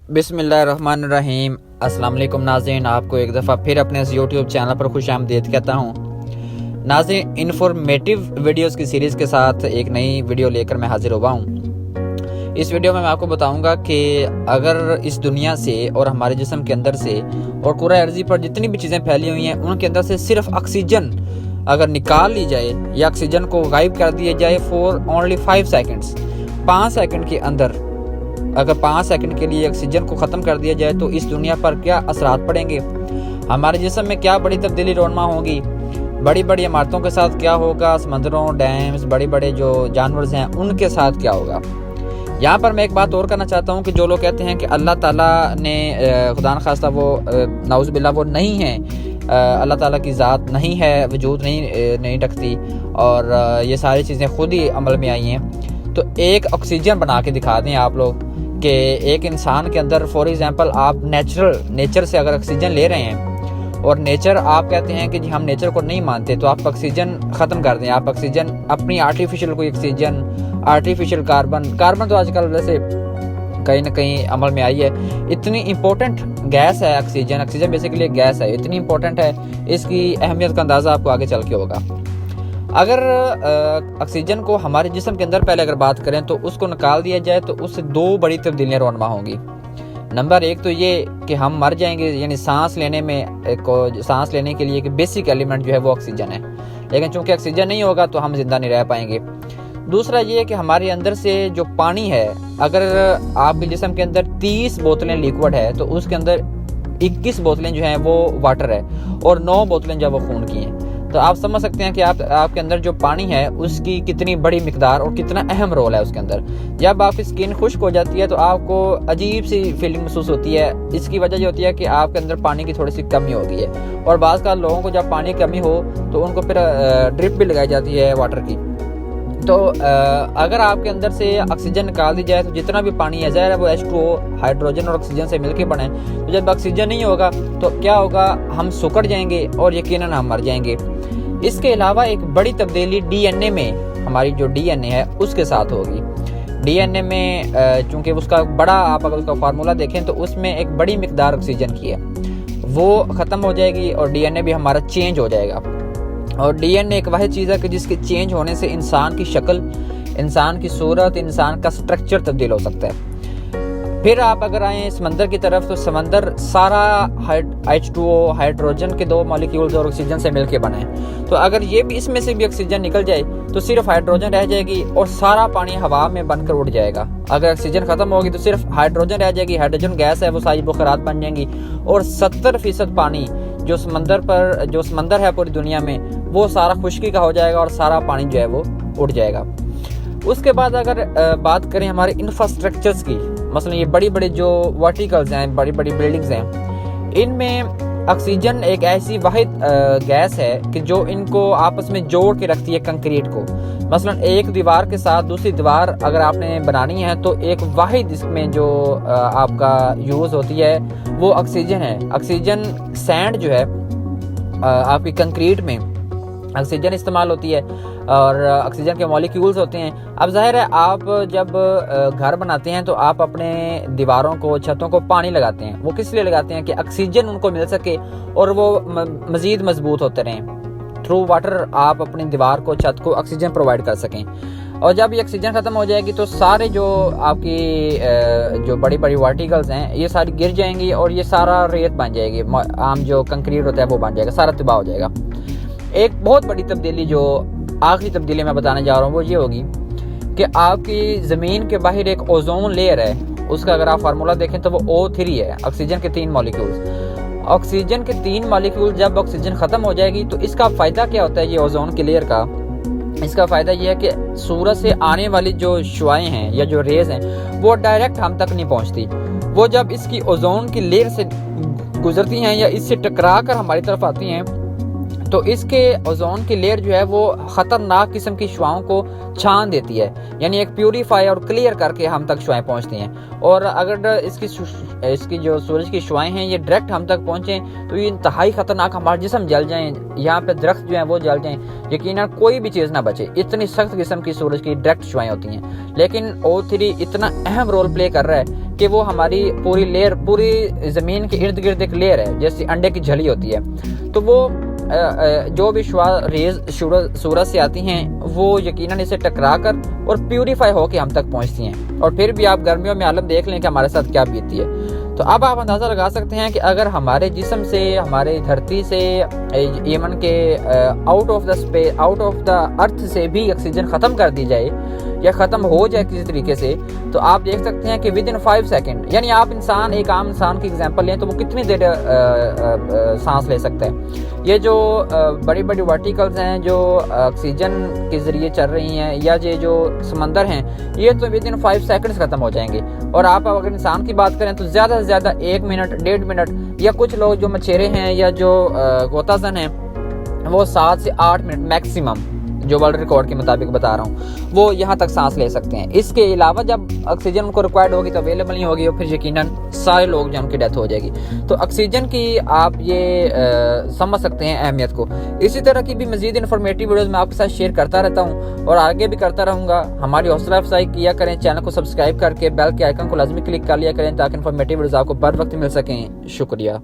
बिस्मिल्लाहिर्रहमानिर्रहीम। अस्सलाम वालेकुम नाज़रीन, आपको एक दफ़ा फिर अपने इस यूट्यूब चैनल पर खुश आमदीद कहता हूँ। नाज़रीन, इन्फॉर्मेटिव वीडियोस की सीरीज़ के साथ एक नई वीडियो लेकर मैं हाजिर हुआ हूँ। इस वीडियो में मैं आपको बताऊंगा कि अगर इस दुनिया से और हमारे जिस्म के अंदर से और कुराए अर्ज़ी पर जितनी भी चीज़ें फैली हुई हैं उनके अंदर से सिर्फ ऑक्सीजन अगर निकाल ली जाए या ऑक्सीजन को गायब कर दिया जाए फॉर ओनली 5 सेकेंड्स, 5 सेकंड के अंदर अगर 5 सेकंड के लिए ऑक्सीजन को ख़त्म कर दिया जाए तो इस दुनिया पर क्या असरात पड़ेंगे, हमारे जिस्म में क्या बड़ी तब्दीली रोनमा होगी, बड़ी बड़ी इमारतों के साथ क्या होगा, समंदरों, डैम्स, बड़े बड़े जो जानवर हैं उनके साथ क्या होगा। यहाँ पर मैं एक बात और करना चाहता हूँ कि जो लोग कहते हैं कि अल्लाह ताला ने खुदा न खास्ता वो नाउज़ बिल्लाह वो नहीं है, अल्लाह ताला की ज़ात नहीं है, वजूद नहीं रखती और ये सारी चीज़ें खुद ही अमल में आई हैं, तो एक ऑक्सीजन बना के दिखा दें आप लोग कि एक इंसान के अंदर फॉर एग्जांपल आप नेचर से अगर ऑक्सीजन ले रहे हैं और नेचर आप कहते हैं कि जी हम नेचर को नहीं मानते, तो आप ऑक्सीजन ख़त्म कर दें। आप ऑक्सीजन अपनी आर्टिफिशियल कोई ऑक्सीजन, आर्टिफिशियल कार्बन तो आजकल वैसे कहीं ना कहीं अमल में आई है। इतनी इम्पोर्टेंट गैस है ऑक्सीजन बेसिकली गैस है, इतनी इम्पोर्टेंट है, इसकी अहमियत का अंदाज़ा आपको आगे चल के होगा। अगर ऑक्सीजन को हमारे जिस्म के अंदर पहले अगर बात करें तो उसको निकाल दिया जाए तो उससे 2 बड़ी तब्दीलियाँ रोनमा होंगी। नंबर 1 तो ये कि हम मर जाएंगे, यानी सांस लेने के लिए कि बेसिक एलिमेंट जो है वो ऑक्सीजन है, लेकिन चूंकि ऑक्सीजन नहीं होगा तो हम जिंदा नहीं रह पाएंगे। दूसरा ये कि हमारे अंदर से जो पानी है, अगर आपके जिस्म के अंदर 30 बोतलें लिक्विड है तो उसके अंदर 21 बोतलें जो हैं वो वाटर है और 9 बोतलें जो वो खून की हैं। तो आप समझ सकते हैं कि आपके अंदर जो पानी है उसकी कितनी बड़ी मिकदार और कितना अहम रोल है उसके अंदर। जब आपकी स्किन खुश्क हो जाती है तो आपको अजीब सी फीलिंग महसूस होती है। इसकी वजह ये होती है कि आपके अंदर पानी की थोड़ी सी कमी हो गई है, और बाज़ का लोगों को जब पानी की कमी हो तो उनको फिर ड्रिप भी लगाई जाती है वाटर की। तो अगर आपके अंदर से ऑक्सीजन निकाल दी जाए तो जितना भी पानी है ज़ाहिर है वो H2O हाइड्रोजन और ऑक्सीजन से मिलकर बने, तो जब ऑक्सीजन नहीं होगा तो क्या होगा, हम सुकड़ जाएंगे और यकीनन हम मर जाएंगे। इसके अलावा एक बड़ी तब्दीली डीएनए में, हमारी जो डीएनए है उसके साथ होगी। डीएनए में चूंकि उसका बड़ा, आप अगर उसका फार्मूला देखें तो उसमें एक बड़ी मिकदार ऑक्सीजन की है, वो ख़त्म हो जाएगी और डीएनए भी हमारा चेंज हो जाएगा। और डीएनए एक वह चीज़ है कि जिसके चेंज होने से इंसान की शक्ल, इंसान की सूरत, इंसान का स्ट्रक्चर तब्दील हो सकता है। फिर आप अगर आए समंदर की तरफ तो समंदर सारा H2O हाइड्रोजन के 2 मॉलिक्यूल्स और ऑक्सीजन से मिलके बने हैं। तो अगर ये भी इसमें से भी ऑक्सीजन निकल जाए तो सिर्फ हाइड्रोजन रह जाएगी और सारा पानी हवा में बनकर उड़ जाएगा। अगर ऑक्सीजन खत्म होगी तो सिर्फ हाइड्रोजन रह जाएगी, हाइड्रोजन गैस है वो सारी बुखारात बन जाएंगी और 70% पानी जो समंदर है पूरी दुनिया में वो सारा खुश्की का हो जाएगा और सारा पानी जो है वो उड़ जाएगा। उसके बाद अगर बात करें हमारे इंफ्रास्ट्रक्चर्स की, मसलन ये बड़ी बड़ी जो वर्टिकल्स हैं, बड़ी बड़ी बिल्डिंग्स हैं, इनमें ऑक्सीजन एक ऐसी वाहिद गैस है कि जो इनको आपस में जोड़ के रखती है कंक्रीट को। मसलन एक दीवार के साथ दूसरी दीवार अगर आपने बनानी है तो एक वाहिद इसमें जो आपका यूज़ होती है वो ऑक्सीजन है। ऑक्सीजन सैंड जो है आपकी कंक्रीट में ऑक्सीजन इस्तेमाल होती है और ऑक्सीजन के मॉलिक्यूल्स होते हैं। अब जाहिर है आप जब घर बनाते हैं तो आप अपने दीवारों को, छतों को पानी लगाते हैं, वो किस लिए लगाते हैं कि ऑक्सीजन उनको मिल सके और वो मज़ीद मजबूत होते रहें। थ्रू वाटर आप अपनी दीवार को, छत को ऑक्सीजन प्रोवाइड कर सकें। और जब ये ऑक्सीजन ख़त्म हो जाएगी तो सारे जो आपकी जो बड़ी बड़ी वर्टिकल्स हैं ये सारी गिर जाएंगी और ये सारा रेत बन जाएगी, आम जो कंक्रीट होता है वो बन जाएगा, सारा तबाह हो जाएगा। एक बहुत बड़ी तब्दीली, जो आखिरी तब्दीली मैं बताने जा रहा हूँ, वो ये होगी कि आपकी ज़मीन के बाहर एक ओजोन लेयर है, उसका अगर आप फार्मूला देखें तो वो O3 है, ऑक्सीजन के 3 मॉलिक्यूल्स। ऑक्सीजन के 3 मॉलिक्यूल जब ऑक्सीजन ख़त्म हो जाएगी तो इसका फ़ायदा क्या होता है ये ओजोन के लेयर का? इसका फ़ायदा ये है कि सूरज से आने वाली जो शुआएं हैं या जो रेज़ हैं वो डायरेक्ट हम तक नहीं पहुँचती। वो जब इसकी ओजोन की लेयर से गुजरती हैं या इससे टकरा कर हमारी तरफ आती हैं तो इसके ओजोन की लेयर जो है वो ख़तरनाक किस्म की शुआओं को छान देती है, यानी एक प्यूरीफाई और क्लियर करके हम तक शुआएं पहुंचती हैं। और अगर इसकी जो सूरज की शुआएं हैं ये डायरेक्ट हम तक पहुंचें तो ये इंतहाई ख़तरनाक, हमारे जिस्म जल जाएं, यहाँ पे दरख्त जो हैं वो जल जाएं, यकीनन कोई भी चीज़ ना बचे, इतनी सख्त किस्म की सूरज की डायरेक्ट शुआएं होती हैं। लेकिन O3 इतना अहम रोल प्ले कर रहा है कि वो हमारी पूरी लेयर, पूरी ज़मीन के इर्द गिर्द एक लेयर है, जैसे अंडे की झली होती है। तो वो जो भी रेज सूरज से आती हैं वो यकीनन इसे टकरा कर और प्यूरीफाई होकर हम तक पहुंचती हैं। और फिर भी आप गर्मियों में आलम देख लें कि हमारे साथ क्या बीतती है। तो अब आप अंदाज़ा लगा सकते हैं कि अगर हमारे जिस्म से, हमारे धरती से, यमन के आउट ऑफ द अर्थ से भी ऑक्सीजन ख़त्म कर दी जाए या ख़त्म हो जाए किसी तरीके से, तो आप देख सकते हैं कि विद इन 5 सेकेंड, यानी आप एक आम इंसान की एग्जांपल लें तो वो कितनी देर सांस ले सकता है। ये जो बड़ी बड़ी वर्टिकल्स हैं जो ऑक्सीजन के ज़रिए चल रही हैं, या ये जो समंदर हैं, ये तो विद इन 5 सेकेंड्स ख़त्म हो जाएंगे। और आप अगर इंसान की बात करें तो ज़्यादा से ज़्यादा 1 मिनट, 1.5 मिनट, या कुछ लोग जो मछेरे हैं या जो गोताज़न हैं वो 7 से 8 मिनट मैक्सिमम, जो वर्ल्ड रिकॉर्ड के मुताबिक बता रहा हूँ, वो यहाँ तक सांस ले सकते हैं। इसके अलावा जब ऑक्सीजन उनको रिक्वायर्ड होगी तो अवेलेबल नहीं होगी, और फिर यकीनन सारे लोग जो उनकी डेथ हो जाएगी। तो ऑक्सीजन की आप ये समझ सकते हैं अहमियत को। इसी तरह की भी मजीद इन्फॉर्मेटिव वीडियोज़ मैं आपके साथ शेयर करता रहता हूँ और आगे भी करता रहूँगा। हमारी हौसला अफजाई किया करें, चैनल को सब्सक्राइब करके बेल के आइकन को लाजमी क्लिक कर लिया करें ताकि इन्फॉर्मेटिव वीडियोज़ आपको बर वक्त मिल सकें। शुक्रिया।